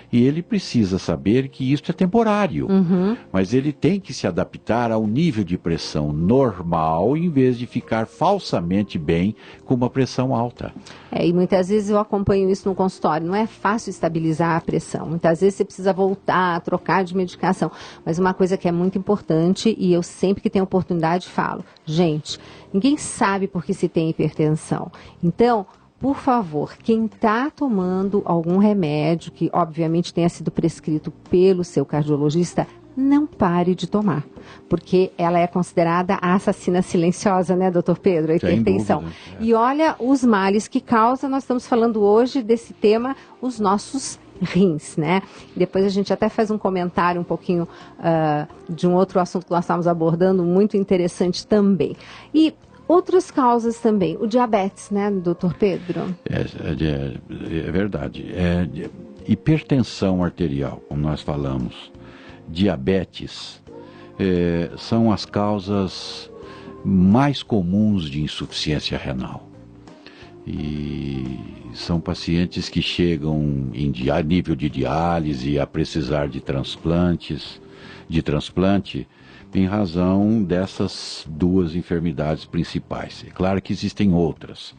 E ele precisa saber que isso é temporário, mas ele tem que se adaptar ao nível de pressão normal, em vez de ficar falsamente bem com uma pressão alta. E muitas vezes eu acompanho isso no consultório, não é fácil estabilizar a pressão. Muitas vezes você precisa voltar, trocar de medicação. Mas uma coisa que é muito importante, e eu sempre que tenho oportunidade falo, gente, ninguém sabe por que se tem hipertensão. Então, por favor, quem está tomando algum remédio, que obviamente tenha sido prescrito pelo seu cardiologista, não pare de tomar, porque ela é considerada a assassina silenciosa, né, doutor Pedro, a hipertensão. E olha os males que causa, nós estamos falando hoje desse tema, os nossos rins, né? Depois a gente até faz um comentário um pouquinho de um outro assunto que nós estávamos abordando, muito interessante também. E outras causas também, o diabetes, né, doutor Pedro? É verdade. Hipertensão arterial, como nós falamos, diabetes, são as causas mais comuns de insuficiência renal. E são pacientes que chegam a nível de diálise, a precisar de transplante, em razão dessas duas enfermidades principais. É claro que existem outras,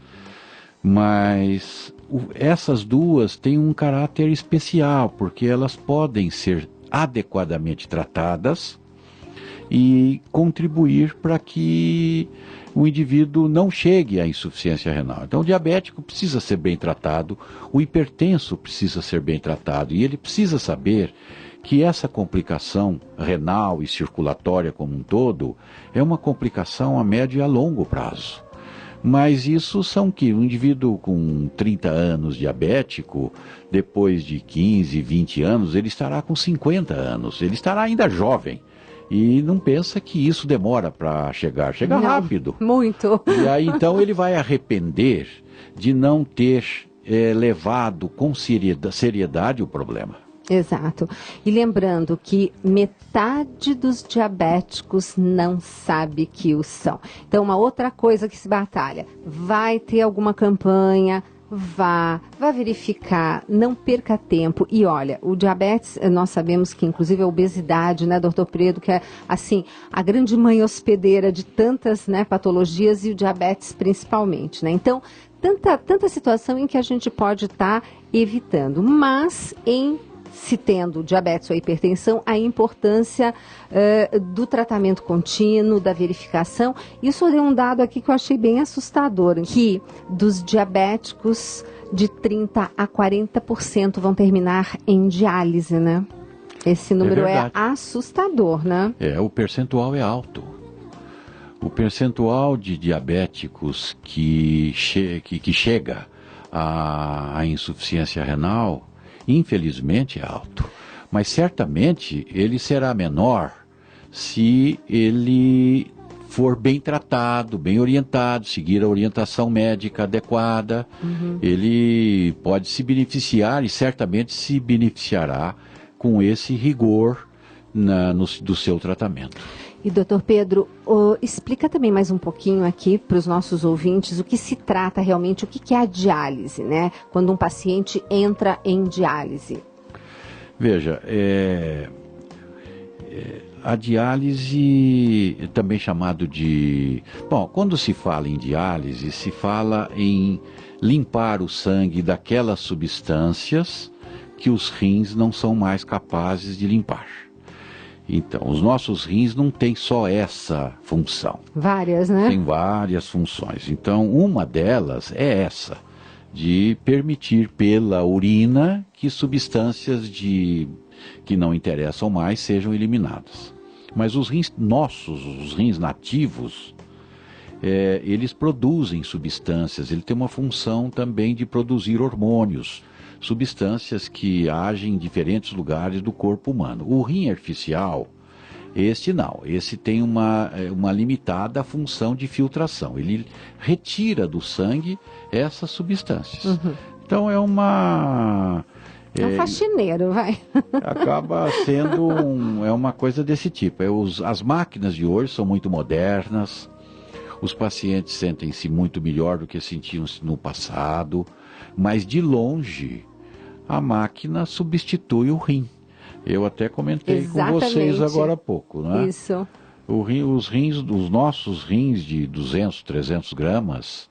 mas essas duas têm um caráter especial, porque elas podem ser adequadamente tratadas e contribuir para que o indivíduo não chegue à insuficiência renal. Então o diabético precisa ser bem tratado, o hipertenso precisa ser bem tratado, e ele precisa saber que essa complicação renal e circulatória como um todo é uma complicação a médio e a longo prazo. Mas isso são que um indivíduo com 30 anos diabético, depois de 15, 20 anos, ele estará com 50 anos, ele estará ainda jovem. E não pensa que isso demora para chegar, chega rápido. Muito. E aí então ele vai arrepender de não ter levado com seriedade o problema. Exato. E lembrando que metade dos diabéticos não sabe que o são. Então, uma outra coisa que se batalha, vai ter alguma campanha, vá verificar, não perca tempo. E olha, o diabetes, nós sabemos que inclusive a obesidade, né, doutor Pedro, que é assim, a grande mãe hospedeira de tantas, né, patologias, e o diabetes principalmente, né? Então, tanta situação em que a gente pode estar evitando, mas se tendo diabetes ou hipertensão, a importância do tratamento contínuo, da verificação. Isso é um dado aqui que eu achei bem assustador, que dos diabéticos de 30% a 40% vão terminar em diálise, né? Esse número é assustador, né? O percentual é alto. O percentual de diabéticos que chega à insuficiência renal, infelizmente é alto, mas certamente ele será menor se ele for bem tratado, bem orientado, seguir a orientação médica adequada. Ele pode se beneficiar e certamente se beneficiará com esse rigor do seu tratamento. E doutor Pedro, explica também mais um pouquinho aqui para os nossos ouvintes o que se trata realmente, o que é a diálise, né? Quando um paciente entra em diálise. Veja, a diálise, também chamado de... Bom, quando se fala em diálise, se fala em limpar o sangue daquelas substâncias que os rins não são mais capazes de limpar. Então, os nossos rins não têm só essa função. Várias, né? Tem várias funções. Então, uma delas é essa, de permitir pela urina que substâncias que não interessam mais sejam eliminadas. Mas os rins nossos, os rins nativos, eles produzem substâncias, ele tem uma função também de produzir hormônios, substâncias que agem em diferentes lugares do corpo humano. O rim artificial, esse tem uma limitada função de filtração, ele retira do sangue essas substâncias. Então é um faxineiro, vai. Acaba sendo uma coisa desse tipo. As máquinas de hoje são muito modernas, os pacientes sentem-se muito melhor do que sentiam-se no passado, mas de longe a máquina substitui o rim. Eu até comentei com vocês agora há pouco, né? Isso. Os nossos rins de 200, 300 gramas,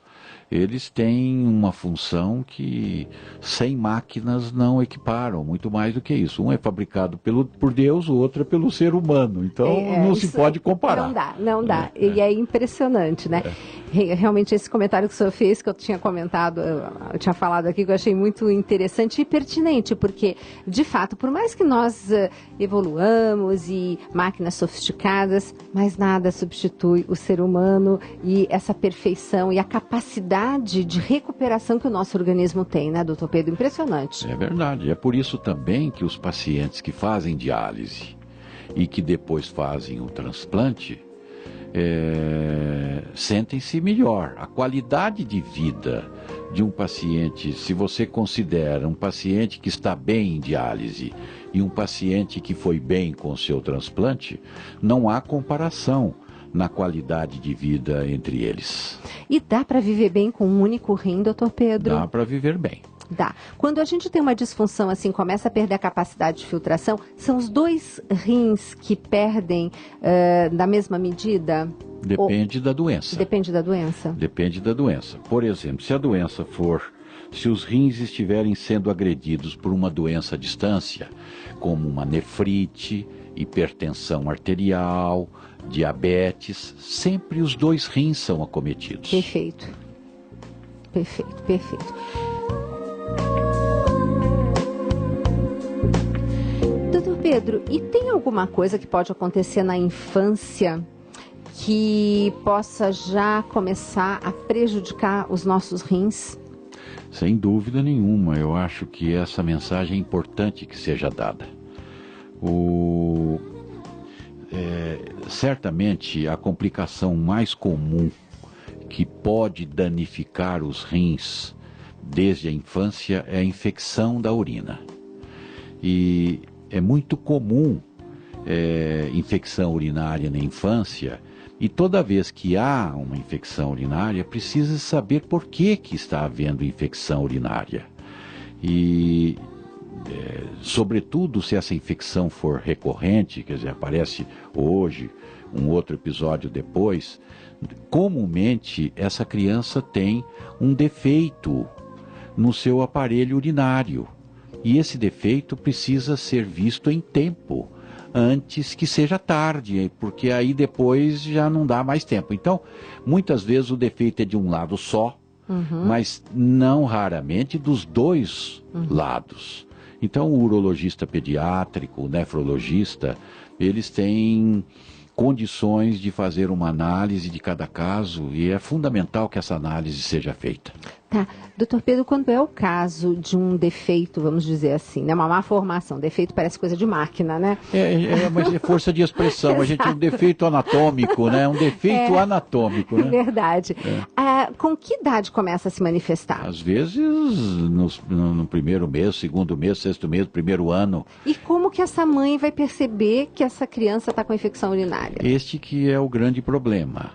eles têm uma função que 100 máquinas não equiparam, muito mais do que isso. Um é fabricado por Deus, o outro é pelo ser humano. Então não se pode comparar. Não dá. E é impressionante, né? Realmente esse comentário que o senhor fez, que eu tinha comentado, eu tinha falado aqui, que eu achei muito interessante e pertinente, porque, de fato, por mais que nós evoluamos e máquinas sofisticadas, mas nada substitui o ser humano e essa perfeição e a capacidade de recuperação que o nosso organismo tem, né, doutor Pedro? Impressionante. É verdade. É por isso também que os pacientes que fazem diálise e que depois fazem o transplante, sentem-se melhor. A qualidade de vida de um paciente, se você considera um paciente que está bem em diálise e um paciente que foi bem com o seu transplante, não há comparação na qualidade de vida entre eles. E dá para viver bem com um único rim, doutor Pedro? Dá para viver bem. Dá. Quando a gente tem uma disfunção assim, começa a perder a capacidade de filtração, são os dois rins que perdem na mesma medida? Depende da doença. Depende da doença. Depende da doença. Por exemplo, se os rins estiverem sendo agredidos por uma doença à distância, como uma nefrite, hipertensão arterial, diabetes, sempre os dois rins são acometidos. Perfeito. Perfeito, perfeito. Doutor Pedro, e tem alguma coisa que pode acontecer na infância que possa já começar a prejudicar os nossos rins? Sem dúvida nenhuma, eu acho que essa mensagem é importante que seja dada. Certamente a complicação mais comum que pode danificar os rins desde a infância é a infecção da urina. E é muito comum infecção urinária na infância, e toda vez que há uma infecção urinária, precisa saber por que está havendo infecção urinária. E, sobretudo, se essa infecção for recorrente, quer dizer, aparece hoje, um outro episódio depois, comumente essa criança tem um defeito no seu aparelho urinário. E esse defeito precisa ser visto em tempo, antes que seja tarde, porque aí depois já não dá mais tempo. Então, muitas vezes o defeito é de um lado só, mas não raramente dos dois lados. Então, o urologista pediátrico, o nefrologista, eles têm condições de fazer uma análise de cada caso e é fundamental que essa análise seja feita. Tá. Doutor Pedro, quando é o caso de um defeito, vamos dizer assim, né? Uma má formação, defeito parece coisa de máquina, né? Mas é força de expressão, a gente tem um defeito anatômico, né? Um defeito anatômico, né? Verdade. Com que idade começa a se manifestar? Às vezes no primeiro mês, segundo mês, sexto mês, primeiro ano. E como que essa mãe vai perceber que essa criança está com infecção urinária? Este que é o grande problema.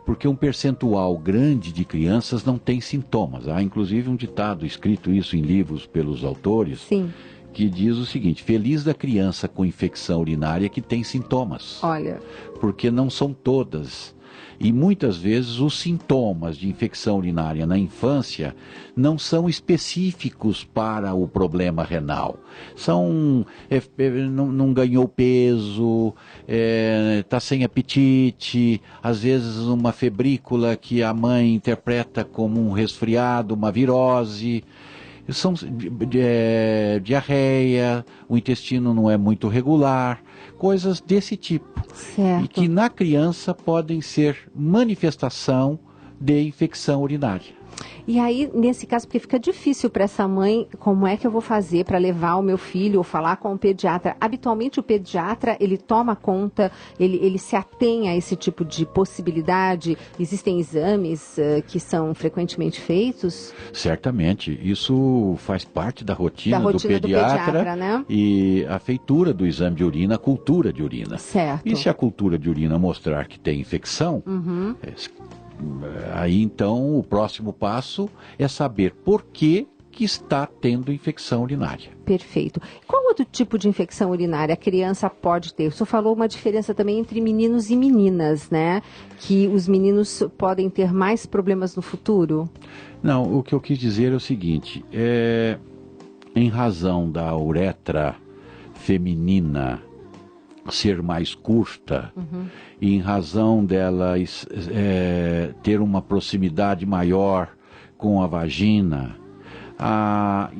Porque um percentual grande de crianças não tem sintomas. Há inclusive um ditado escrito isso em livros pelos autores. Sim. Que diz o seguinte: feliz da criança com infecção urinária que tem sintomas. Olha. Porque não são todas. E muitas vezes os sintomas de infecção urinária na infância não são específicos para o problema renal. Não ganhou peso, está sem apetite, às vezes uma febrícula que a mãe interpreta como um resfriado, uma virose. São diarreia, o intestino não é muito regular, coisas desse tipo. Certo. E que na criança podem ser manifestação de infecção urinária. E aí, nesse caso, porque fica difícil para essa mãe, como é que eu vou fazer para levar o meu filho ou falar com o pediatra? Habitualmente o pediatra, ele toma conta, ele se atém a esse tipo de possibilidade? Existem exames que são frequentemente feitos? Certamente, isso faz parte da rotina do pediatra, né? E a feitura do exame de urina, a cultura de urina. Certo. E se a cultura de urina mostrar que tem infecção, aí então o próximo passo é saber por que que está tendo infecção urinária. Perfeito. Qual outro tipo de infecção urinária a criança pode ter? O senhor falou uma diferença também entre meninos e meninas, né? Que os meninos podem ter mais problemas no futuro? Não, o que eu quis dizer é o seguinte, em razão da uretra feminina ser mais curta, e em razão dela ter uma proximidade maior com a vagina,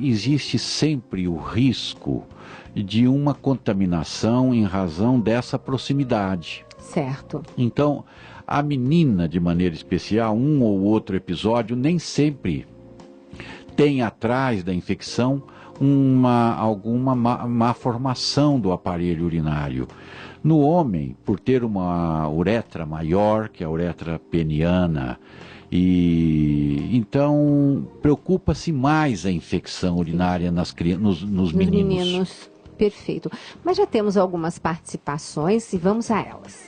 existe sempre o risco de uma contaminação em razão dessa proximidade. Certo. Então, a menina, de maneira especial, um ou outro episódio, nem sempre tem atrás da infecção alguma má formação do aparelho urinário. No homem, por ter uma uretra maior que a uretra peniana, e então preocupa-se mais a infecção urinária nos meninos. Perfeito. Mas já temos algumas participações e vamos a elas.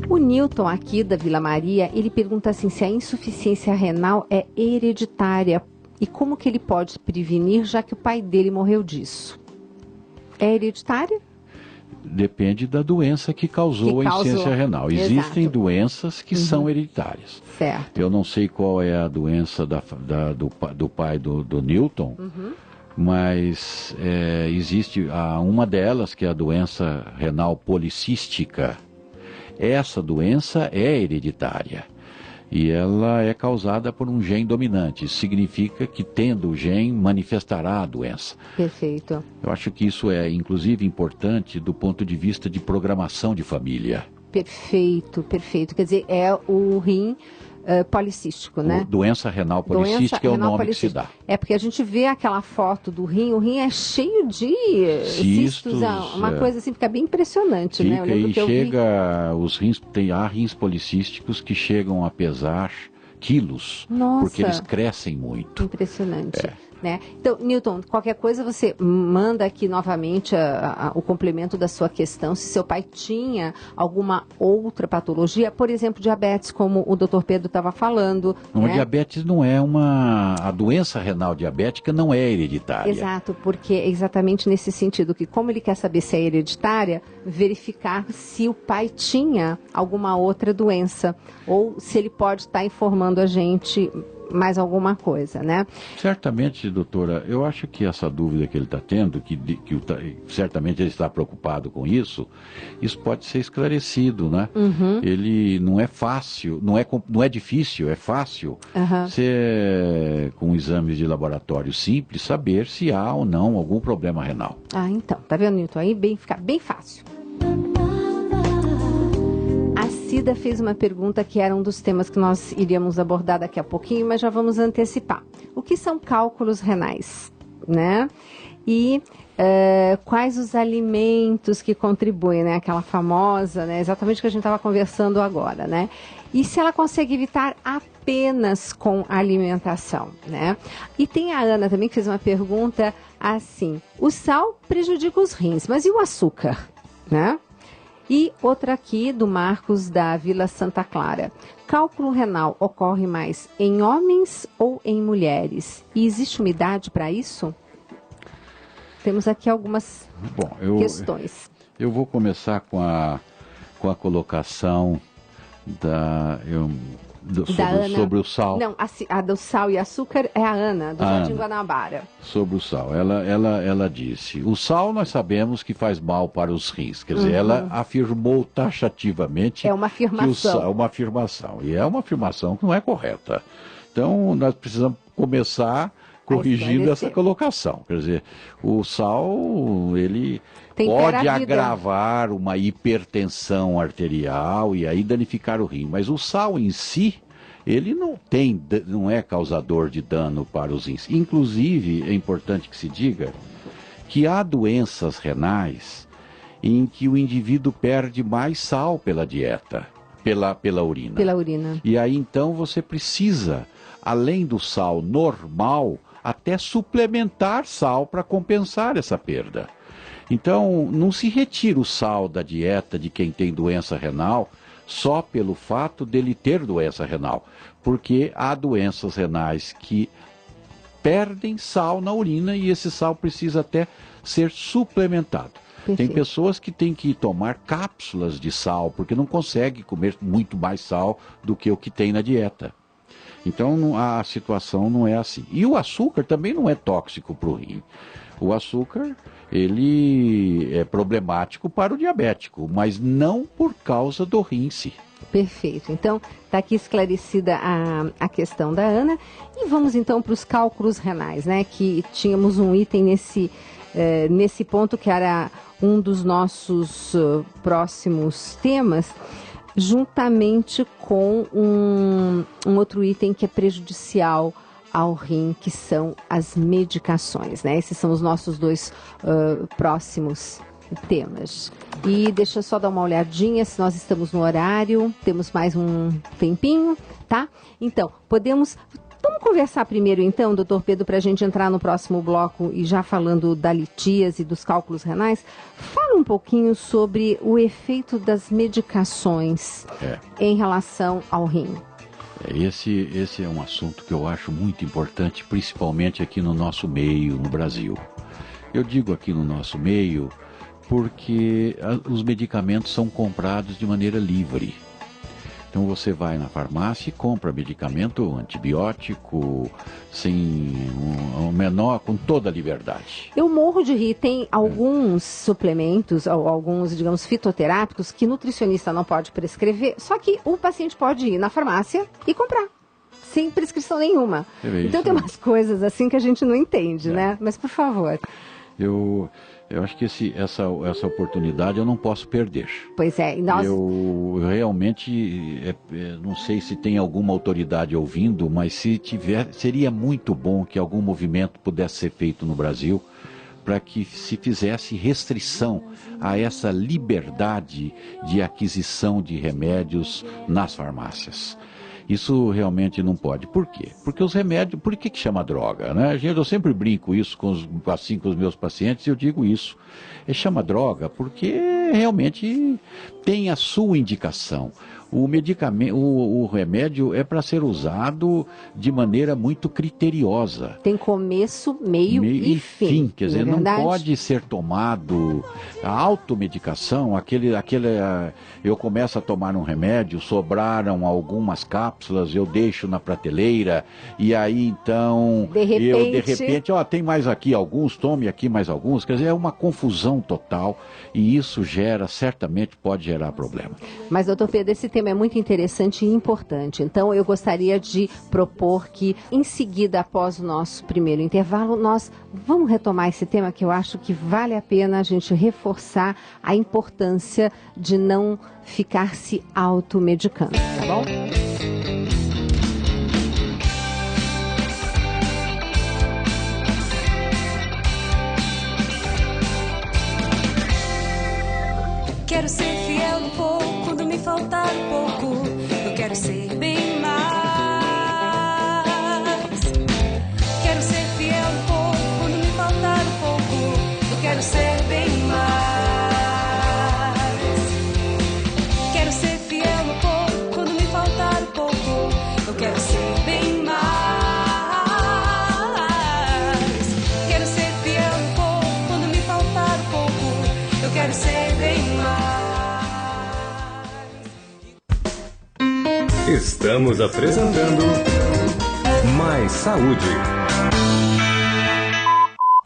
O Newton aqui da Vila Maria, ele pergunta assim, se a insuficiência renal é hereditária e como que ele pode prevenir, já que o pai dele morreu disso. É hereditária? Depende da doença que causou a insuficiência renal. Existem doenças que são hereditárias. Certo. Eu não sei qual é a doença do pai do Newton, mas existe uma delas, que é a doença renal policística. Essa doença é hereditária e ela é causada por um gene dominante. Isso significa que, tendo o gene, manifestará a doença. Perfeito. Eu acho que isso é, inclusive, importante do ponto de vista de programação de família. Perfeito, perfeito. Quer dizer, é o rim policístico, né? Doença renal policística é o nome que se dá. É porque a gente vê aquela foto do rim, o rim é cheio de cistos, uma coisa assim, fica bem impressionante, né? Há rins policísticos que chegam a pesar quilos, porque eles crescem muito. Impressionante. Né? Então, Newton, qualquer coisa você manda aqui novamente o complemento da sua questão, se seu pai tinha alguma outra patologia, por exemplo, diabetes, como o Dr. Pedro estava falando. Não, né? Diabetes não é a doença renal diabética não é hereditária. Exato, porque é exatamente nesse sentido, que como ele quer saber se é hereditária, verificar se o pai tinha alguma outra doença, ou se ele pode estar informando a gente mais alguma coisa, né? Certamente, doutora, eu acho que essa dúvida que ele está tendo, certamente ele está preocupado com isso pode ser esclarecido, né? Ele não é fácil, não é difícil, é fácil com exames de laboratório simples, saber se há ou não algum problema renal. Então, tá vendo, Newton? Aí fica bem fácil. Cida fez uma pergunta que era um dos temas que nós iríamos abordar daqui a pouquinho, mas já vamos antecipar. O que são cálculos renais, né? E quais os alimentos que contribuem, né? Aquela famosa, né? Exatamente o que a gente estava conversando agora, né? E se ela consegue evitar apenas com alimentação, né? E tem a Ana também que fez uma pergunta assim, o sal prejudica os rins, mas e o açúcar, né? E outra aqui do Marcos da Vila Santa Clara. Cálculo renal ocorre mais em homens ou em mulheres? E existe uma idade para isso? Temos aqui algumas questões. Eu vou começar com a colocação sobre o sal. Não, a do sal e açúcar é a Ana, do Jardim Guanabara. Sobre o sal. Ela disse, o sal nós sabemos que faz mal para os rins. Quer dizer, ela afirmou taxativamente uma afirmação. Que o sal é uma afirmação. E é uma afirmação que não é correta. Então, nós precisamos começar corrigindo essa colocação. Quer dizer, o sal, ele pode agravar uma hipertensão arterial e aí danificar o rim. Mas o sal em si, ele não é causador de dano para os rins. Inclusive, é importante que se diga que há doenças renais em que o indivíduo perde mais sal pela dieta, pela urina. Pela urina. E aí, então, você precisa, além do sal normal, até suplementar sal para compensar essa perda. Então, não se retira o sal da dieta de quem tem doença renal só pelo fato dele ter doença renal, porque há doenças renais que perdem sal na urina e esse sal precisa até ser suplementado. Perfeito. Tem pessoas que têm que tomar cápsulas de sal, porque não consegue comer muito mais sal do que o que tem na dieta. Então a situação não é assim. E o açúcar também não é tóxico para o rim. O açúcar, ele é problemático para o diabético, mas não por causa do rim em si. Perfeito. Então, está aqui esclarecida a questão da Ana. E vamos então para os cálculos renais, né? Que tínhamos um item nesse ponto que era um dos nossos próximos temas, juntamente com um outro item que é prejudicial ao rim, que são as medicações, né? Esses são os nossos dois próximos temas. E deixa eu só dar uma olhadinha se nós estamos no horário, temos mais um tempinho, tá? Então, vamos conversar primeiro então, doutor Pedro, para a gente entrar no próximo bloco e já falando da litíase e dos cálculos renais. Fala um pouquinho sobre o efeito das medicações em relação ao rim. Esse é um assunto que eu acho muito importante, principalmente aqui no nosso meio, no Brasil. Eu digo aqui no nosso meio porque os medicamentos são comprados de maneira livre. Então você vai na farmácia e compra medicamento antibiótico com toda a liberdade. Eu morro de rir, tem alguns suplementos, ou alguns, digamos, fitoterápicos que nutricionista não pode prescrever, só que o paciente pode ir na farmácia e comprar, sem prescrição nenhuma. Então tem umas coisas assim que a gente não entende, né? Mas por favor. Eu acho que essa oportunidade eu não posso perder. Pois é. Eu realmente não sei se tem alguma autoridade ouvindo, mas se tiver, seria muito bom que algum movimento pudesse ser feito no Brasil para que se fizesse restrição a essa liberdade de aquisição de remédios nas farmácias. Isso realmente não pode. Por quê? Porque os remédios... Por que chama droga, né? Eu sempre brinco isso com os meus pacientes, eu digo isso. Chama droga porque realmente tem a sua indicação. O medicamento, o remédio é para ser usado de maneira muito criteriosa. Tem começo, meio e fim. Quer dizer, não pode ser tomado a automedicação, eu começo a tomar um remédio, sobraram algumas cápsulas, eu deixo na prateleira, e aí então, de repente, tem mais aqui alguns, tome aqui mais alguns, quer dizer, é uma confusão total, e isso certamente pode gerar problema. Mas, doutor Pedro, esse tema é muito interessante e importante. Então, eu gostaria de propor que, em seguida, após o nosso primeiro intervalo, nós vamos retomar esse tema que eu acho que vale a pena a gente reforçar a importância de não ficar se automedicando, tá bom? Quero ser fiel no pouco, quando me faltar um pouco, eu quero ser bem mais. Quero ser fiel no pouco, quando me faltar um pouco, eu quero ser bem mais. Quero ser fiel no pouco, quando me faltar um pouco, eu quero ser bem mais. Quero ser fiel no pouco, quando me faltar um pouco, eu quero ser bem mais. Estamos apresentando Mais Saúde.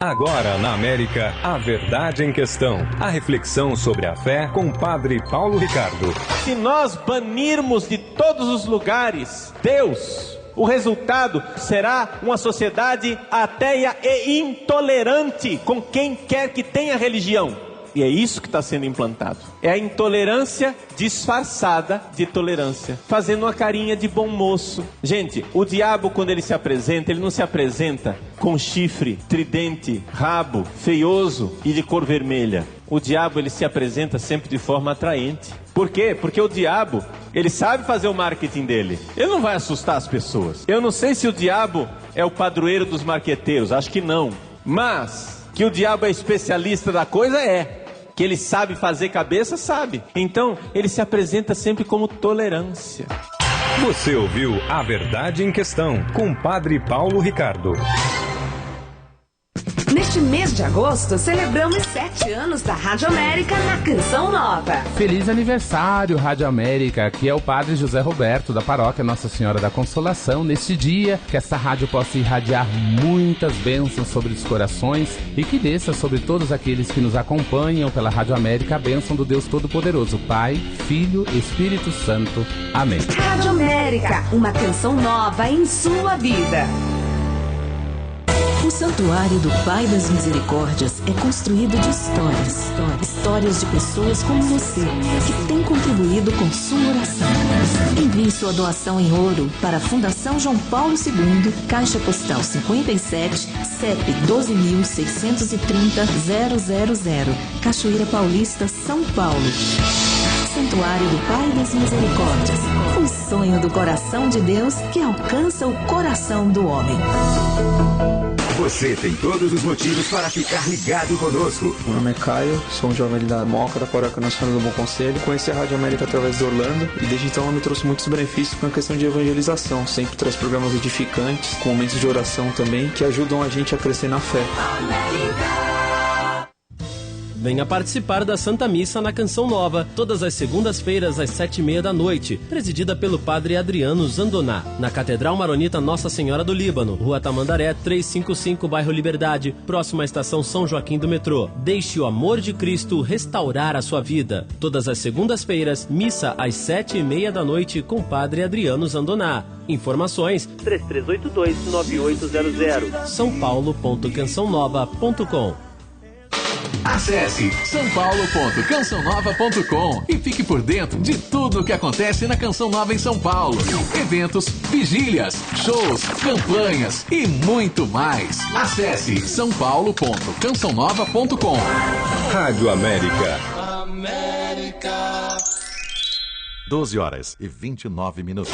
Agora na América, a verdade em questão. A reflexão sobre a fé com o padre Paulo Ricardo. Se nós banirmos de todos os lugares Deus, o resultado será uma sociedade ateia e intolerante com quem quer que tenha religião. E é isso que está sendo implantado. É a intolerância disfarçada de tolerância, fazendo uma carinha de bom moço. Gente, o diabo, quando ele se apresenta, ele não se apresenta com chifre, tridente, rabo, feioso e de cor vermelha. O diabo, ele se apresenta sempre de forma atraente. Por quê? Porque o diabo, ele sabe fazer o marketing dele. Ele não vai assustar as pessoas. Eu não sei se o diabo é o padroeiro dos marqueteiros, acho que não. Mas que o diabo é especialista da coisa, é. Que ele sabe fazer cabeça, sabe. Então, ele se apresenta sempre como tolerância. Você ouviu A Verdade em Questão, com o Padre Paulo Ricardo. Neste mês de agosto, celebramos 7 anos da Rádio América na Canção Nova. Feliz aniversário, Rádio América. Aqui é o Padre José Roberto, da Paróquia Nossa Senhora da Consolação. Neste dia, que essa rádio possa irradiar muitas bênçãos sobre os corações e que desça sobre todos aqueles que nos acompanham pela Rádio América a bênção do Deus Todo-Poderoso, Pai, Filho, Espírito Santo. Amém. Rádio América, uma canção nova em sua vida. O Santuário do Pai das Misericórdias é construído de histórias de pessoas como você, que tem contribuído com sua oração. Envie sua doação em ouro para a Fundação João Paulo II, Caixa Postal 57, CEP 12.630.000, Cachoeira Paulista, São Paulo. Santuário do Pai das Misericórdias, o sonho do coração de Deus que alcança o coração do homem. Você tem todos os motivos para ficar ligado conosco. Meu nome é Caio, sou um jovem da Moca, da Paróquia Nossa Senhora do Bom Conselho. Conheci a Rádio América através de Orlando e desde então ela me trouxe muitos benefícios com a questão de evangelização. Sempre traz programas edificantes, com momentos de oração também, que ajudam a gente a crescer na fé. Venha participar da Santa Missa na Canção Nova, todas as segundas-feiras às 7h30 da noite, presidida pelo Padre Adriano Zandoná, na Catedral Maronita Nossa Senhora do Líbano, Rua Tamandaré, 355, bairro Liberdade, próxima à Estação São Joaquim do metrô. Deixe o amor de Cristo restaurar a sua vida. Todas as segundas-feiras, missa às 7h30 da noite com Padre Adriano Zandoná. Informações 3382-9800, sãopaulo.cançãonova.com. Acesse sãopaulo.cançãonova.com e fique por dentro de tudo o que acontece na Canção Nova em São Paulo. Eventos, vigílias, shows, campanhas e muito mais. Acesse sãopaulo.cançãonova.com. Rádio América. 12h29.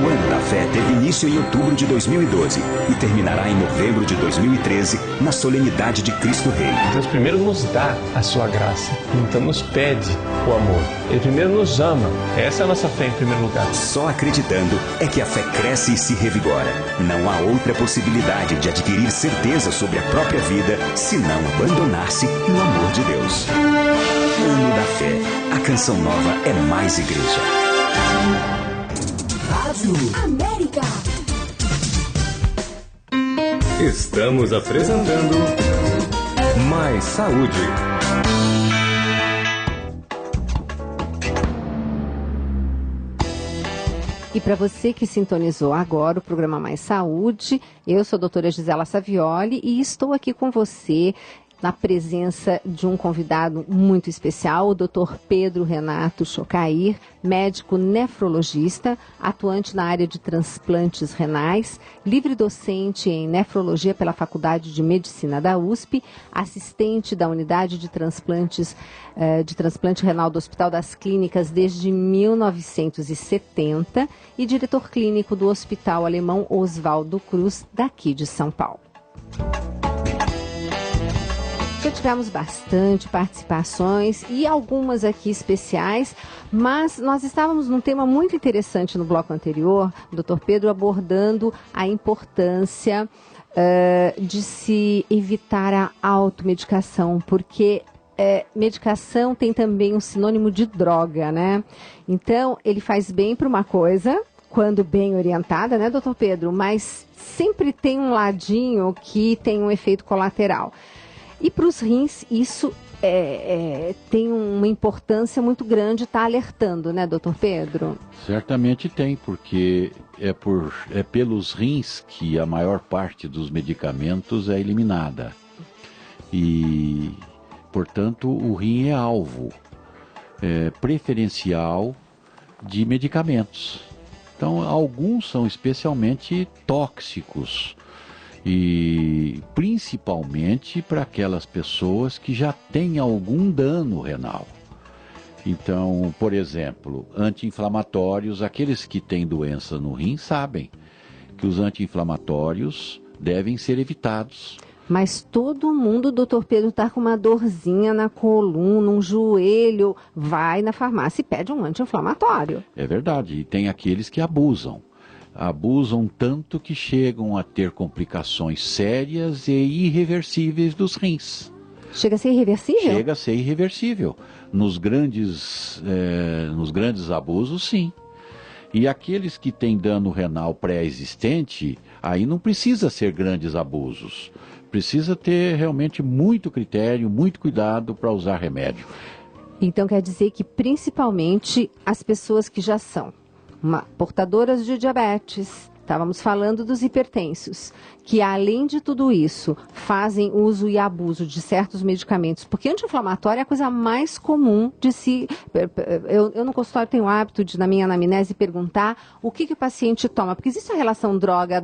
O Ano da Fé teve início em outubro de 2012 e terminará em novembro de 2013, na solenidade de Cristo Rei. Deus primeiro nos dá a sua graça, então nos pede o amor. Ele primeiro nos ama. Essa é a nossa fé em primeiro lugar. Só acreditando é que a fé cresce e se revigora. Não há outra possibilidade de adquirir certeza sobre a própria vida senão abandonar-se no amor de Deus. Ano da Fé. A Canção Nova é mais igreja. Rádio América. Estamos apresentando Mais Saúde. E para você que sintonizou agora o programa Mais Saúde, eu sou a doutora Gisela Savioli e estou aqui com você na presença de um convidado muito especial, o Dr. Pedro Renato Chocair, médico nefrologista, atuante na área de transplantes renais, livre docente em nefrologia pela Faculdade de Medicina da USP, assistente da unidade de transplante renal do Hospital das Clínicas desde 1970 e diretor clínico do Hospital Alemão Oswaldo Cruz, daqui de São Paulo. Já tivemos bastante participações e algumas aqui especiais, mas nós estávamos num tema muito interessante no bloco anterior, Dr. Pedro, abordando a importância de se evitar a automedicação, porque medicação tem também um sinônimo de droga, né? Então, ele faz bem para uma coisa, quando bem orientada, né, doutor Pedro? Mas sempre tem um ladinho que tem um efeito colateral. E para os rins, isso tem uma importância muito grande, está alertando, né, doutor Pedro? Certamente tem, porque é pelos rins que a maior parte dos medicamentos é eliminada. E, portanto, o rim é alvo preferencial de medicamentos. Então, alguns são especialmente tóxicos. E principalmente para aquelas pessoas que já têm algum dano renal. Então, por exemplo, anti-inflamatórios, aqueles que têm doença no rim sabem que os anti-inflamatórios devem ser evitados. Mas todo mundo, doutor Pedro, está com uma dorzinha na coluna, um joelho, vai na farmácia e pede um anti-inflamatório. É verdade, e tem aqueles que abusam. Abusam tanto que chegam a ter complicações sérias e irreversíveis dos rins. Chega a ser irreversível? Chega a ser irreversível. Nos grandes abusos, sim. E aqueles que têm dano renal pré-existente, aí não precisa ser grandes abusos. Precisa ter realmente muito critério, muito cuidado para usar remédio. Então quer dizer que principalmente as pessoas que já são portadoras de diabetes, estávamos falando dos hipertensos, que além de tudo isso, fazem uso e abuso de certos medicamentos, porque anti-inflamatório é a coisa mais comum de se... Eu no consultório tenho o hábito de, na minha anamnese, perguntar o que o paciente toma, porque existe a relação droga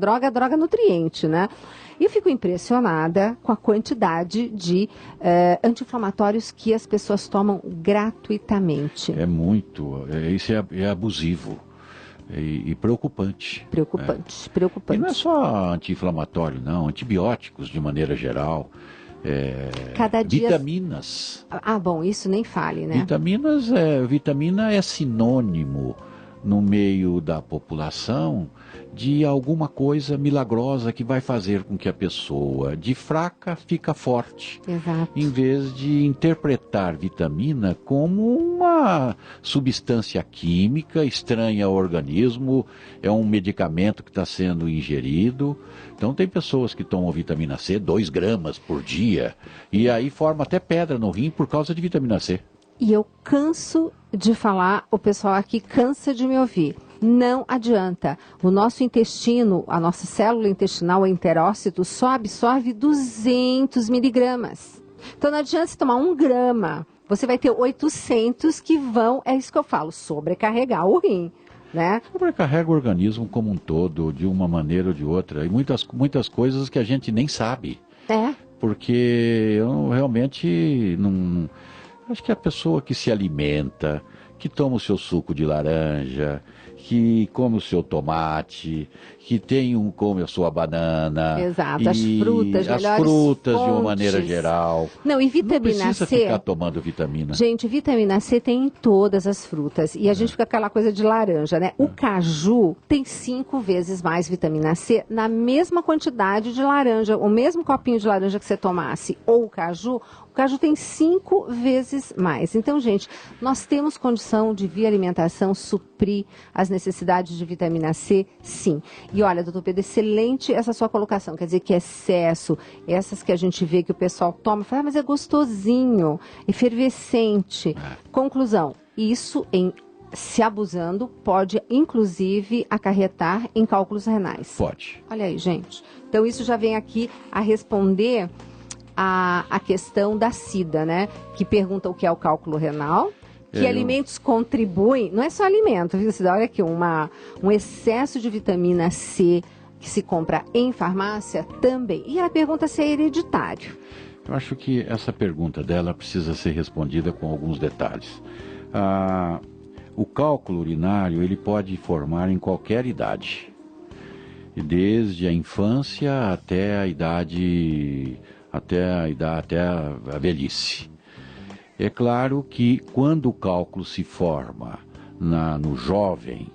nutriente, né? E eu fico impressionada com a quantidade de anti-inflamatórios que as pessoas tomam gratuitamente. É muito, isso é abusivo. E preocupante. Preocupante. E não é só anti-inflamatório, não. Antibióticos, de maneira geral. Cada dia... Vitaminas. Ah, bom, isso nem fale, né? Vitamina é sinônimo no meio da população de alguma coisa milagrosa que vai fazer com que a pessoa de fraca fica forte. Exato. Em vez de interpretar vitamina como uma substância química estranha ao organismo, é um medicamento que está sendo ingerido. Então tem pessoas que tomam vitamina C 2 gramas por dia e aí forma até pedra no rim por causa de vitamina C. E eu canso de falar, o pessoal aqui cansa de me ouvir. Não adianta. O nosso intestino, a nossa célula intestinal, o enterócito, só absorve 200 miligramas. Então não adianta você tomar 1 grama. Você vai ter 800 que vão, é isso que eu falo, sobrecarregar o rim. Né? Sobrecarrega o organismo como um todo, de uma maneira ou de outra. E muitas coisas que a gente nem sabe. Porque eu realmente não... Acho que a pessoa que se alimenta, que toma o seu suco de laranja, que come o seu tomate, que come a sua banana. Exato, as frutas, as frutas de uma maneira geral. Não, e vitamina não precisa C. Ficar tomando vitamina. Gente, vitamina C tem em todas as frutas. E a gente fica com aquela coisa de laranja, né? O caju tem 5 vezes mais vitamina C na mesma quantidade de laranja. O mesmo copinho de laranja que você tomasse ou o caju tem 5 vezes mais. Então, gente, nós temos condição de, via alimentação, suprir as necessidades de vitamina C, sim. E olha, doutor Pedro, excelente essa sua colocação. Quer dizer que excesso, essas que a gente vê que o pessoal toma, fala, mas é gostosinho, efervescente. Conclusão, isso se abusando, pode inclusive acarretar em cálculos renais. Pode. Olha aí, gente. Então, isso já vem aqui a responder a questão da Cida, né? Que pergunta o que é o cálculo renal, que alimentos contribuem, não é só alimento, viu, Cida? Olha aqui, um excesso de vitamina C que se compra em farmácia também. E ela pergunta se é hereditário. Eu acho que essa pergunta dela precisa ser respondida com alguns detalhes. O cálculo urinário, ele pode formar em qualquer idade, desde a infância até a idade... até a velhice. É claro que quando o cálculo se forma no jovem,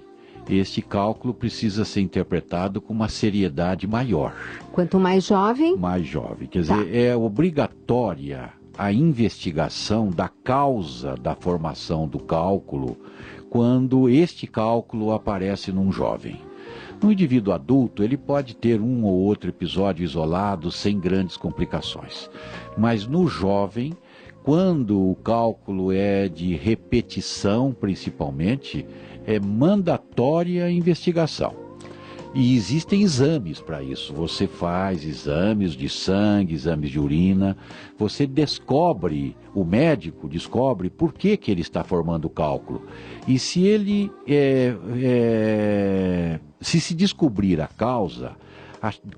este cálculo precisa ser interpretado com uma seriedade maior. Quanto mais jovem? Mais jovem. Quer dizer, é obrigatória a investigação da causa da formação do cálculo quando este cálculo aparece num jovem. No indivíduo adulto, ele pode ter um ou outro episódio isolado sem grandes complicações. Mas no jovem, quando o cálculo é de repetição, principalmente, é mandatória a investigação. E existem exames para isso. Você faz exames de sangue, exames de urina. Você descobre, o médico descobre por que ele está formando o cálculo. E se ele se descobrir a causa,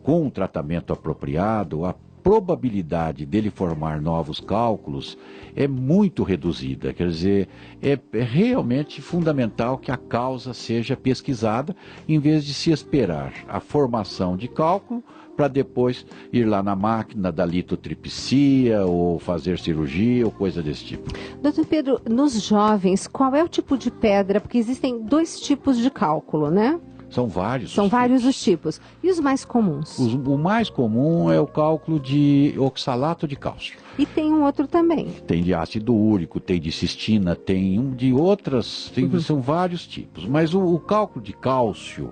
com um tratamento apropriado, probabilidade dele formar novos cálculos é muito reduzida. Quer dizer, é realmente fundamental que a causa seja pesquisada, em vez de se esperar a formação de cálculo para depois ir lá na máquina da litotripsia ou fazer cirurgia ou coisa desse tipo. Doutor Pedro, nos jovens, qual é o tipo de pedra? Porque existem 2 tipos de cálculo, né? São vários. São vários os tipos. E os mais comuns? O mais comum é o cálculo de oxalato de cálcio. E tem um outro também. Tem de ácido úrico, tem de cistina, tem de outras, são vários tipos. Mas o cálculo de cálcio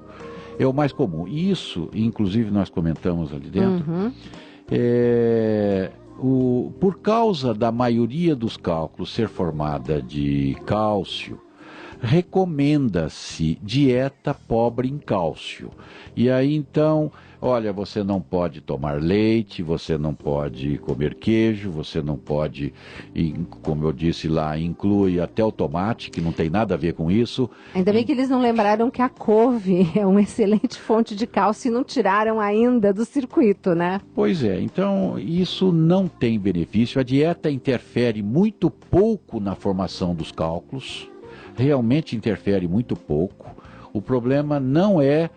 é o mais comum. Isso, inclusive, nós comentamos ali dentro, por causa da maioria dos cálculos ser formada de cálcio, recomenda-se dieta pobre em cálcio. E aí, então, olha, você não pode tomar leite, você não pode comer queijo, você não pode, como eu disse lá, inclui até o tomate, que não tem nada a ver com isso. Ainda bem que eles não lembraram que a couve é uma excelente fonte de cálcio e não tiraram ainda do circuito, né? Pois é, então isso não tem benefício. A dieta interfere muito pouco na formação dos cálculos, realmente interfere muito pouco. O problema não é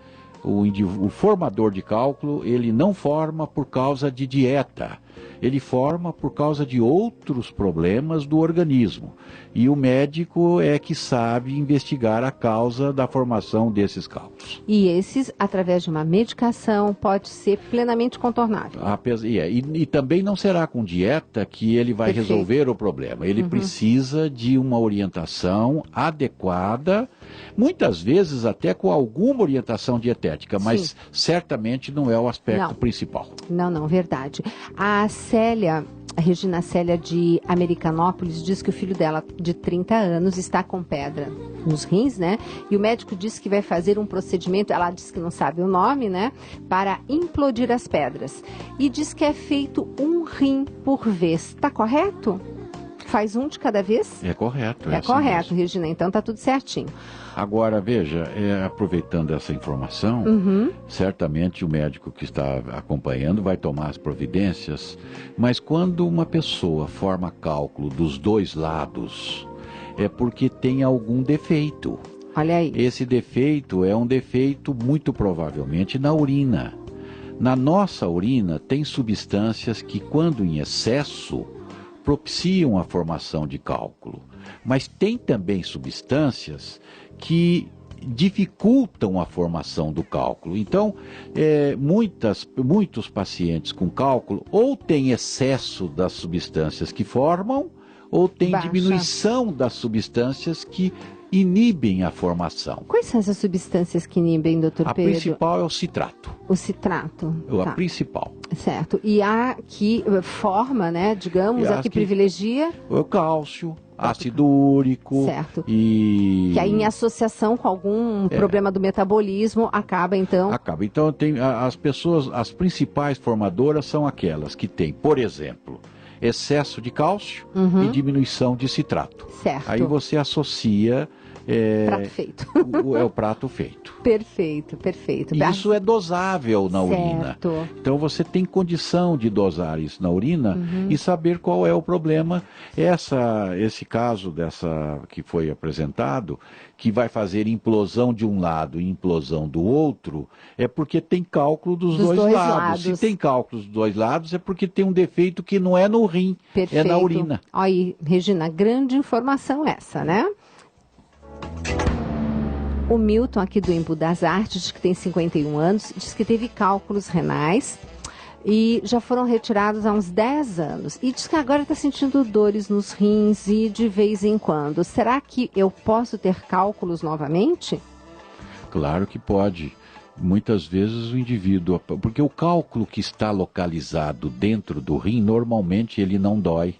o formador de cálculo, ele não forma por causa de dieta, ele forma por causa de outros problemas do organismo. E o médico é que sabe investigar a causa da formação desses cálculos. E esses, através de uma medicação, pode ser plenamente contornável. E também não será com dieta que ele vai resolver o problema. Ele precisa de uma orientação adequada, muitas vezes até com alguma orientação dietética, mas certamente não é o aspecto principal. Não, verdade. A Regina Célia de Americanópolis diz que o filho dela, de 30 anos, está com pedra nos rins, né? E o médico disse que vai fazer um procedimento, ela disse que não sabe o nome, né? Para implodir as pedras. E diz que é feito um rim por vez. Tá correto? Faz um de cada vez? É correto. É correto, Regina. Então tá tudo certinho. Agora, veja, aproveitando essa informação, certamente o médico que está acompanhando vai tomar as providências, mas quando uma pessoa forma cálculo dos 2 lados, é porque tem algum defeito. Olha aí. Esse defeito é um defeito muito provavelmente na urina. Na nossa urina tem substâncias que, quando em excesso, propiciam a formação de cálculo. Mas tem também substâncias que dificultam a formação do cálculo. Então, muitos pacientes com cálculo ou têm excesso das substâncias que formam, ou tem diminuição das substâncias que inibem a formação. Quais são essas substâncias que inibem, doutor Pedro? A principal é o citrato. O citrato. A principal. Certo. E a que forma, né, digamos, a que privilegia? O cálcio, ácido úrico. Certo. E que aí, em associação com algum problema do metabolismo, acaba então... Acaba. Então, as principais formadoras são aquelas que têm, por exemplo, excesso de cálcio e diminuição de citrato. Certo. Aí você associa... prato feito. É o prato feito. Perfeito. Isso é dosável na urina. Então você tem condição de dosar isso na urina e saber qual é o problema. Esse caso que foi apresentado, que vai fazer implosão de um lado e implosão do outro, é porque tem cálculo dos dois lados. Se tem cálculo dos 2 lados, é porque tem um defeito que não é no rim, é na urina. Aí, Regina, grande informação essa, né? O Milton, aqui do Embu das Artes, que tem 51 anos, diz que teve cálculos renais e já foram retirados há uns 10 anos. E diz que agora está sentindo dores nos rins e de vez em quando. Será que eu posso ter cálculos novamente? Claro que pode. Muitas vezes o indivíduo... Porque o cálculo que está localizado dentro do rim, normalmente ele não dói.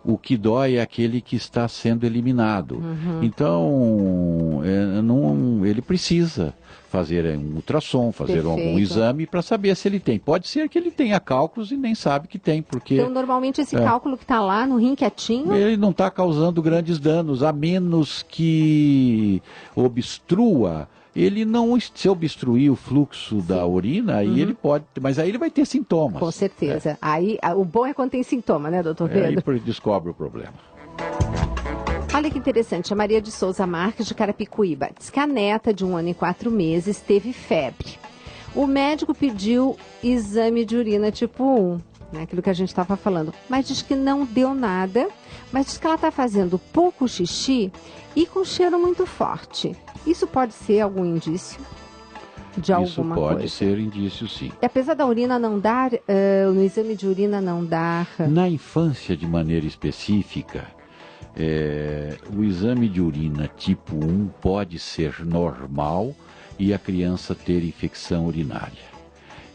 O que dói é aquele que está sendo eliminado. Então, ele precisa fazer um ultrassom, fazer algum exame para saber se ele tem. Pode ser que ele tenha cálculos e nem sabe que tem, porque... Então, normalmente, esse cálculo que está lá no rim quietinho... Ele não está causando grandes danos, a menos que obstrua ele não, se obstruir o fluxo da urina, aí ele pode, mas aí ele vai ter sintomas. Com certeza. Aí, o bom é quando tem sintoma, né, doutor Pedro? Aí descobre o problema. Olha que interessante, a Maria de Souza Marques, de Carapicuíba, diz que a neta de 1 ano e 4 meses teve febre. O médico pediu exame de urina tipo 1, né, aquilo que a gente estava falando, mas diz que não deu nada, mas diz que ela está fazendo pouco xixi e com cheiro muito forte. Isso pode ser algum indício de alguma coisa? Isso pode ser indício, sim. E apesar da urina não dar, no exame de urina não dar... Na infância, de maneira específica, o exame de urina tipo 1 pode ser normal e a criança ter infecção urinária.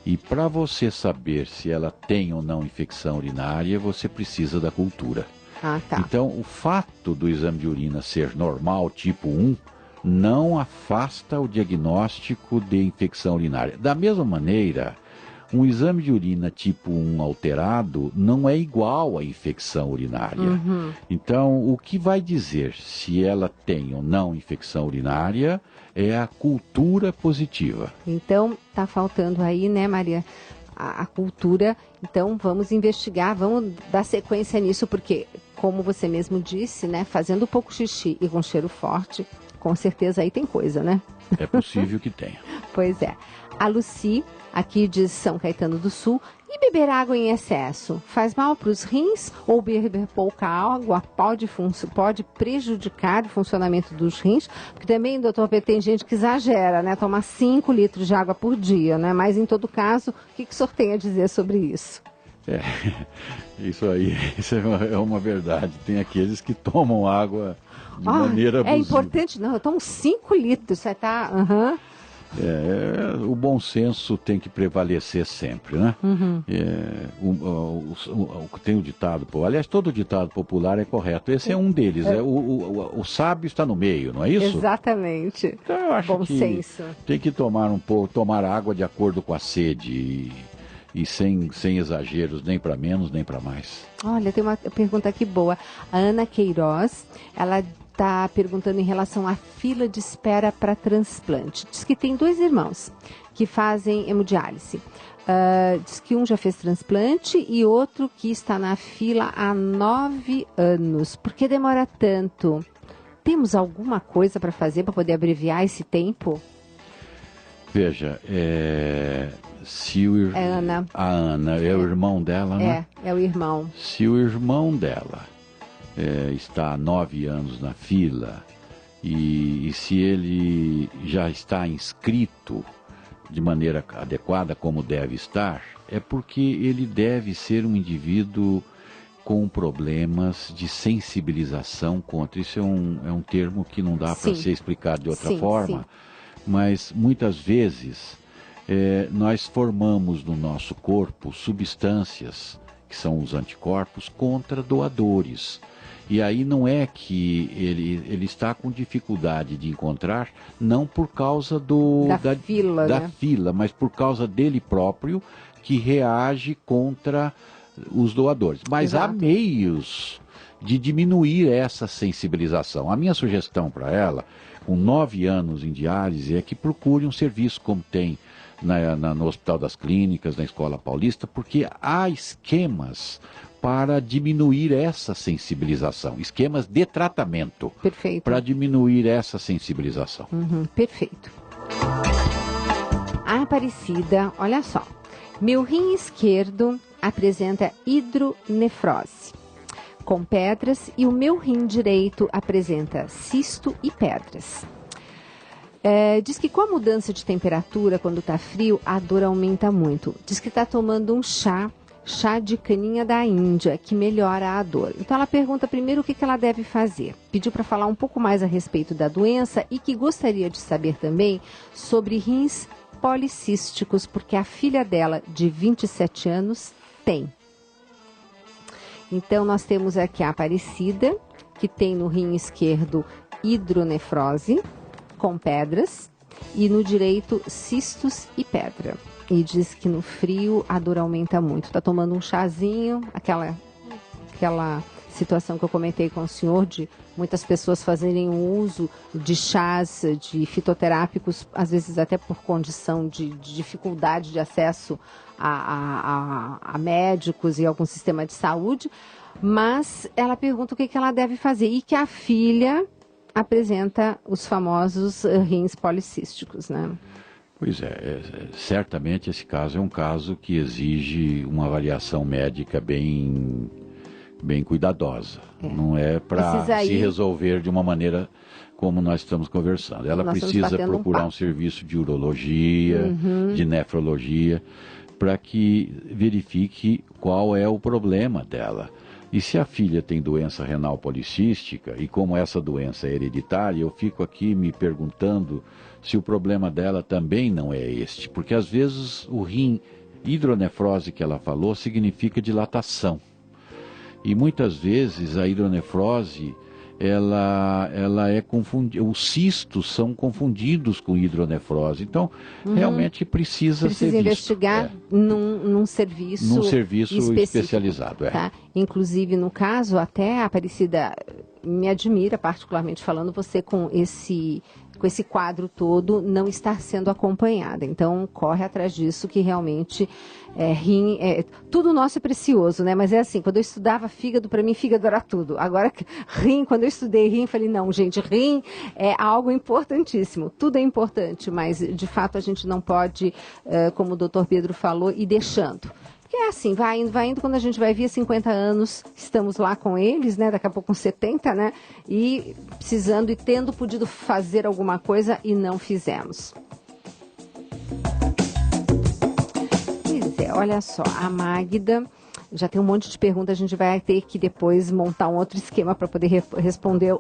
E para você saber se ela tem ou não infecção urinária, você precisa da cultura. Ah, tá. Então, o fato do exame de urina ser normal, tipo 1, não afasta o diagnóstico de infecção urinária. Da mesma maneira, um exame de urina tipo 1 alterado não é igual à infecção urinária. Então, o que vai dizer se ela tem ou não infecção urinária é a cultura positiva. Então, tá faltando aí, né, Maria, a cultura. Então, vamos investigar, vamos dar sequência nisso, porque, como você mesmo disse, né, fazendo pouco xixi e com cheiro forte, com certeza aí tem coisa, né? É possível que tenha. Pois é. A Lucy, aqui de São Caetano do Sul, e beber água em excesso faz mal para os rins ou beber pouca água pode prejudicar o funcionamento dos rins? Porque também, doutor Pedro, tem gente que exagera, né? Toma 5 litros de água por dia, né? Mas, em todo caso, o que o senhor tem a dizer sobre isso? Isso é uma verdade. Tem aqueles que tomam água de maneira abusiva. É importante, não, eu tomo 5 litros, você tá... O bom senso tem que prevalecer sempre, né? Tem o ditado, aliás, todo ditado popular é correto. Esse é um deles. O sábio está no meio, não é isso? Exatamente. Então, eu acho bom que senso. Tem que tomar água de acordo com a sede e sem exageros, nem para menos, nem para mais. Olha, tem uma pergunta aqui boa. A Ana Queiroz, ela está perguntando em relação à fila de espera para transplante. Diz que tem 2 irmãos que fazem hemodiálise. Diz que um já fez transplante e outro que está na fila há 9 anos. Por que demora tanto? Temos alguma coisa para fazer para poder abreviar esse tempo? Veja, a Ana é o irmão dela, né? É o irmão. Se o irmão dela está há 9 anos na fila e se ele já está inscrito de maneira adequada, como deve estar, é porque ele deve ser um indivíduo com problemas de sensibilização contra. Isso é um termo que não dá para ser explicado de outra forma, mas muitas vezes nós formamos no nosso corpo substâncias, que são os anticorpos, contra doadores. E aí não é que ele está com dificuldade de encontrar, não por causa da fila, mas por causa dele próprio, que reage contra os doadores. Mas há meios de diminuir essa sensibilização. A minha sugestão para ela, com 9 anos em diálise, é que procure um serviço como tem no Hospital das Clínicas, na Escola Paulista, porque há esquemas para diminuir essa sensibilização, esquemas de tratamento. Perfeito. Para diminuir essa sensibilização. Perfeito. A Aparecida, olha só, meu rim esquerdo apresenta hidronefrose com pedras e o meu rim direito apresenta cisto e pedras. Diz que com a mudança de temperatura, quando está frio, a dor aumenta muito. Diz que está tomando um chá de caninha da Índia, que melhora a dor. Então ela pergunta primeiro o que ela deve fazer. Pediu para falar um pouco mais a respeito da doença e que gostaria de saber também sobre rins policísticos, porque a filha dela, de 27 anos, tem. Então nós temos aqui a Aparecida, que tem no rim esquerdo hidronefrose com pedras e no direito cistos e pedra. E diz que no frio a dor aumenta muito. Está tomando um chazinho, aquela situação que eu comentei com o senhor, de muitas pessoas fazerem uso de chás, de fitoterápicos, às vezes até por condição de dificuldade de acesso a médicos e algum sistema de saúde, mas ela pergunta o que ela deve fazer e que a filha apresenta os famosos rins policísticos, né? Pois certamente esse caso é um caso que exige uma avaliação médica bem cuidadosa. Não é para se resolver de uma maneira como nós estamos conversando. Ela precisa procurar um serviço de urologia, de nefrologia, para que verifique qual é o problema dela. E se a filha tem doença renal policística, e como essa doença é hereditária, eu fico aqui me perguntando se o problema dela também não é este. Porque às vezes o rim, hidronefrose que ela falou, significa dilatação. E muitas vezes a hidronefrose, ela é confundida, os cistos são confundidos com hidronefrose. Então, realmente precisa ser visto. Investigar num serviço especializado. Tá? Inclusive, no caso, até a Aparecida me admira, particularmente falando, você com esse quadro todo não estar sendo acompanhada. Então, corre atrás disso, que realmente rim, tudo nosso é precioso, né? Mas é assim, quando eu estudava fígado, para mim fígado era tudo. Agora, rim, quando eu estudei rim, falei, não, gente, rim é algo importantíssimo. Tudo é importante, mas de fato a gente não pode, como o doutor Pedro falou, ir deixando. Porque é assim, vai indo, quando a gente vai ver 50 anos, estamos lá com eles, né? Daqui a pouco com 70, né? E precisando e tendo podido fazer alguma coisa e não fizemos. Pois é, olha só, a Magda já tem um monte de perguntas, a gente vai ter que depois montar um outro esquema para poder responder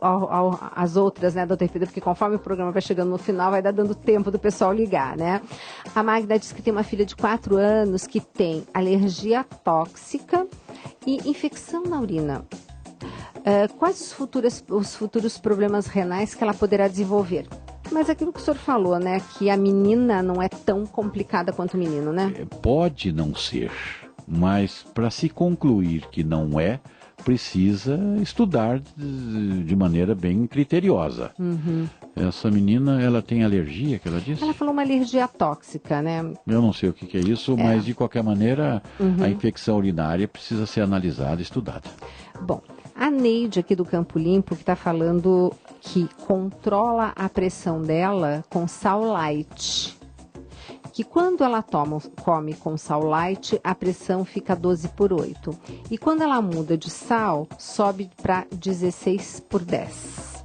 às outras, né, doutor Pedro? Porque conforme o programa vai chegando no final, vai dando tempo do pessoal ligar, né? A Magda diz que tem uma filha de 4 anos que tem alergia tóxica e infecção na urina. Quais os futuros problemas renais que ela poderá desenvolver? Mas aquilo que o senhor falou, né, que a menina não é tão complicada quanto o menino, né? Pode não ser. Mas para se concluir que não é, precisa estudar de maneira bem criteriosa. Essa menina, ela tem alergia, que ela disse? Ela falou uma alergia tóxica, né? Eu não sei o que é isso, mas de qualquer maneira a infecção urinária precisa ser analisada e estudada. Bom, a Neide aqui do Campo Limpo, que está falando que controla a pressão dela com sal light. Que quando ela come com sal light, a pressão fica 12/8. E quando ela muda de sal, sobe para 16/10.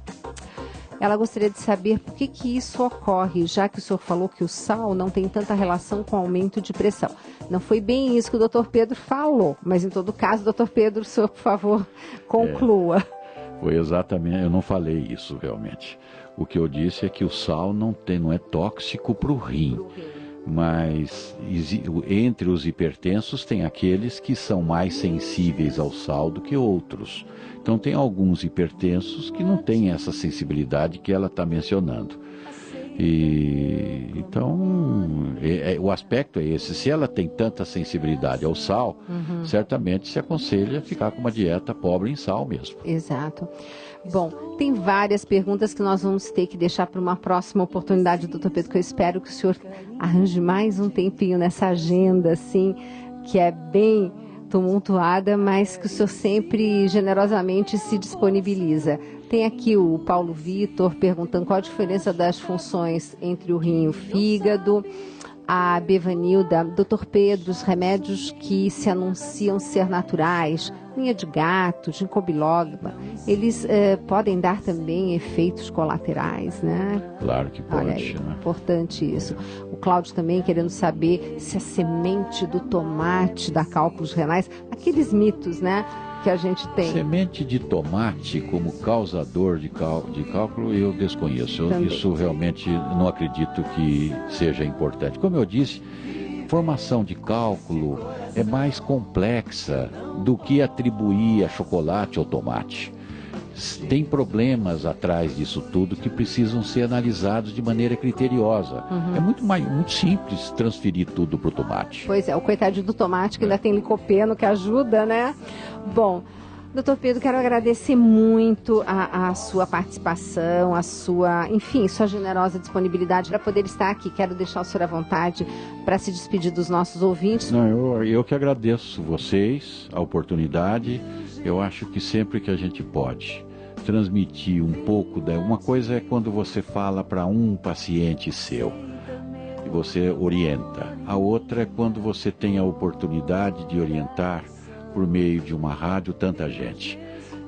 Ela gostaria de saber por que isso ocorre, já que o senhor falou que o sal não tem tanta relação com o aumento de pressão. Não foi bem isso que o doutor Pedro falou, mas em todo caso, doutor Pedro, o senhor, por favor, conclua. Foi exatamente, eu não falei isso realmente. O que eu disse é que o sal não é tóxico para o rim. Mas entre os hipertensos tem aqueles que são mais sensíveis ao sal do que outros. Então tem alguns hipertensos que não têm essa sensibilidade que ela está mencionando. Então o aspecto é esse. Se ela tem tanta sensibilidade ao sal, certamente se aconselha ficar com uma dieta pobre em sal mesmo. Exato. Bom, tem várias perguntas que nós vamos ter que deixar para uma próxima oportunidade, doutor Pedro, que eu espero que o senhor arranje mais um tempinho nessa agenda, assim, que é bem tumultuada, mas que o senhor sempre generosamente se disponibiliza. Tem aqui o Paulo Vitor perguntando qual a diferença das funções entre o rim e o fígado. A Bevanilda, doutor Pedro, os remédios que se anunciam ser naturais, unha de gato, ginkgo biloba, eles podem dar também efeitos colaterais, né? Claro que pode. Olha aí, importante isso. O Cláudio também querendo saber se a semente do tomate dá cálculos renais, aqueles mitos, né, que a gente tem. Semente de tomate como causador de cálculo eu desconheço. Isso realmente não acredito que seja importante. Como eu disse, formação de cálculo é mais complexa do que atribuir a chocolate ou tomate. Tem problemas atrás disso tudo que precisam ser analisados de maneira criteriosa. É muito simples transferir tudo para o tomate. Pois é, o coitadinho do tomate que ainda tem licopeno que ajuda, né? Bom, Doutor Pedro, quero agradecer muito a sua participação, sua generosa disponibilidade para poder estar aqui. Quero deixar o senhor à vontade para se despedir dos nossos ouvintes. Não, eu que agradeço vocês, a oportunidade. Eu acho que sempre que a gente pode transmitir um pouco uma coisa é quando você fala para um paciente seu e você orienta. A outra é quando você tem a oportunidade de orientar por meio de uma rádio tanta gente.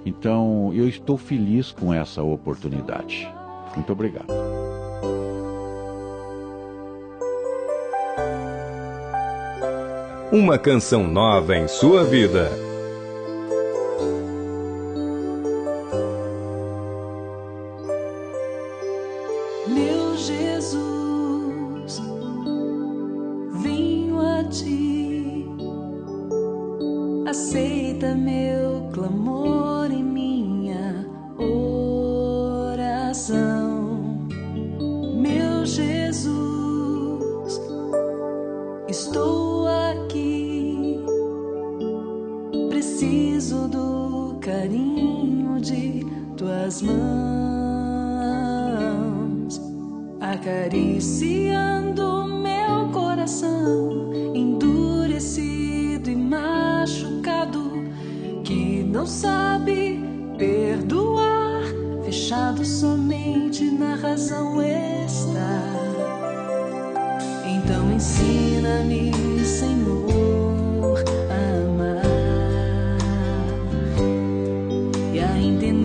Então, eu estou feliz com essa oportunidade. Muito obrigado. Uma canção nova em sua vida. Meu Jesus, venho a ti, aceita meu clamor em minha oração. Meu Jesus, estou aqui, preciso do carinho de tuas mãos, acariciando meu coração endurecido e machucado, que não sabe perdoar, fechado somente na razão está. Então ensina-me, Senhor, a amar e a entender